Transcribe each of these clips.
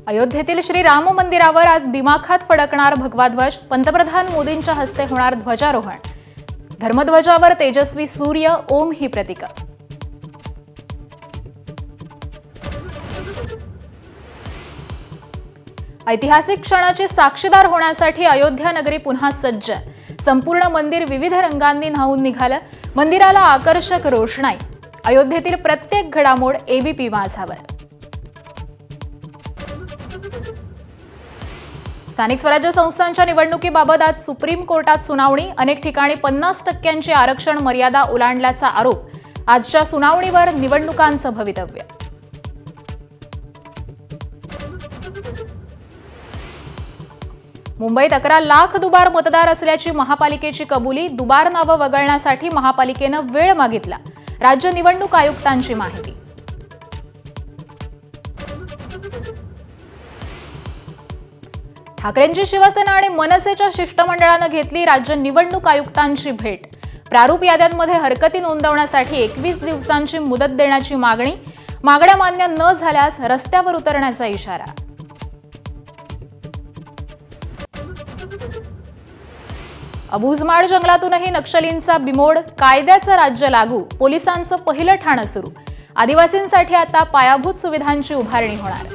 अयोध्येतील श्री राम मंदिरावर आज दिमाखात फडकणार भगवा ध्वज। पंतप्रधान मोदींच्या हस्ते होणार ध्वजारोहण। धर्मध्वजावर तेजस्वी सूर्य, ओम ही प्रतीकं। ऐतिहासिक क्षणाचे साक्षीदार होण्यासाठी अयोध्या नगरी पुन्हा सज्ज। संपूर्ण मंदिर विविध रंगांनी न्हाऊन निघालं। मंदिराला आकर्षक रोषणाई। अयोध्येतील प्रत्येक घडामोड एबीपी माझावर। स्थानिक स्वराज्य संस्थांच्या निवडणुकीबाबत आज सुप्रीम कोर्टात सुनावणी। अनेक ठिकाणी 50% आरक्षण मर्यादा ओलांडल्याचा आरोप। आजच्या सुनावणीवर निवडणुकांचं भवितव्य। मुंबईत 11 लाख दुबार मतदार असल्याची महापालिकेची कबुली। दुबार नावं वगळण्यासाठी महापालिकेनं वेळ मागितला। राज्य निवडणूक आयुक्तांची माहिती। ठाकरेंची शिवसेना आणि मनसेच्या शिष्टमंडळानं घेतली राज्य निवडणूक आयुक्तांची भेट। प्रारूप याद्यांमध्ये हरकती नोंदवण्यासाठी 21 दिवसांची मुदत देण्याची मागणी। मागण्या मान्य न झाल्यास रस्त्यावर उतरण्याचा इशारा। अबुझमाड जंगलातूनही नक्षलींचा बिमोड। कायद्याचं राज्य लागू। पोलिसांचं पहिलं ठाणं सुरू। आदिवासींसाठी आता पायाभूत सुविधांची उभारणी होणार।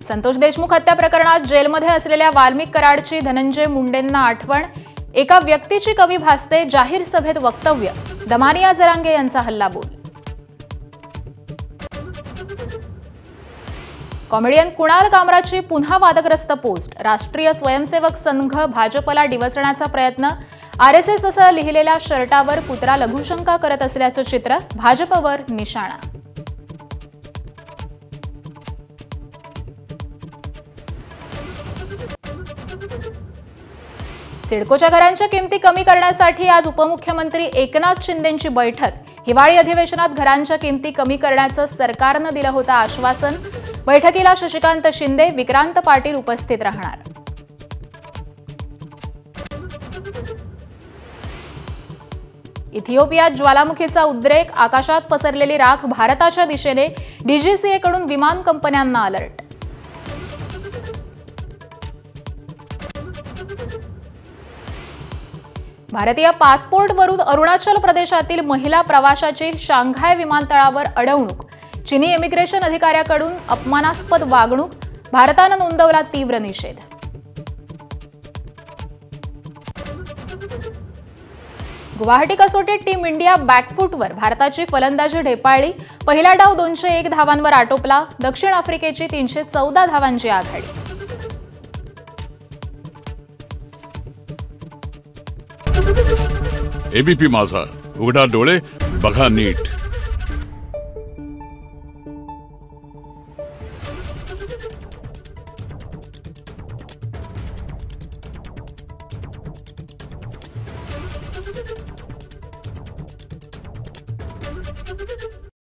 संतोष देशमुख हत्या प्रकरणात जेलमध्ये असलेल्या वाल्मिक कराडची धनंजय मुंडेंना आठवण। एका व्यक्तीची कमी भासते। जाहीर सभेत वक्तव्य। दमानिया जरांगे यांचा हल्लाबोल। कॉमेडियन कुणाल कामराची पुन्हा वादग्रस्त पोस्ट। राष्ट्रीय स्वयंसेवक संघ भाजपला डिवचण्याचा प्रयत्न। आरएसएस असं लिहिलेल्या शर्टावर पुत्रा लघुशंका करत असल्याचं चित्र। भाजपवर निशाणा। सिडकोच्या घरांच्या किमती कमी करण्यासाठी आज उपमुख्यमंत्री एकनाथ शिंदेंची बैठक। हिवाळी अधिवेशनात घरांच्या किमती कमी करण्याचं सरकारनं दिलं होतं आश्वासन। बैठकीला शशिकांत शिंदे, विक्रांत पाटील उपस्थित राहणार। इथिओपियात ज्वालामुखीचा उद्रेक। आकाशात पसरलेली राख भारताच्या दिशेने। डीजीसीएकडून विमान कंपन्यांना अलर्ट। भारतीय पासपोर्टवरून अरुणाचल प्रदेशातील महिला प्रवाशाची शांघाय विमानतळावर अडवणूक। चीनी इमिग्रेशन अधिकाऱ्याकडून अपमानास्पद वागणूक। भारतानं नोंदवला तीव्र निषेध। गुवाहाटी कसोटीत टीम इंडिया बॅकफूटवर। भारताची फलंदाजी ढेपाळली। पहिला डाव 201 धावांवर आटोपला। दक्षिण आफ्रिकेची 314 धावांची आघाडी। एबीपी माझा, उघडा डोळे बघा नीट।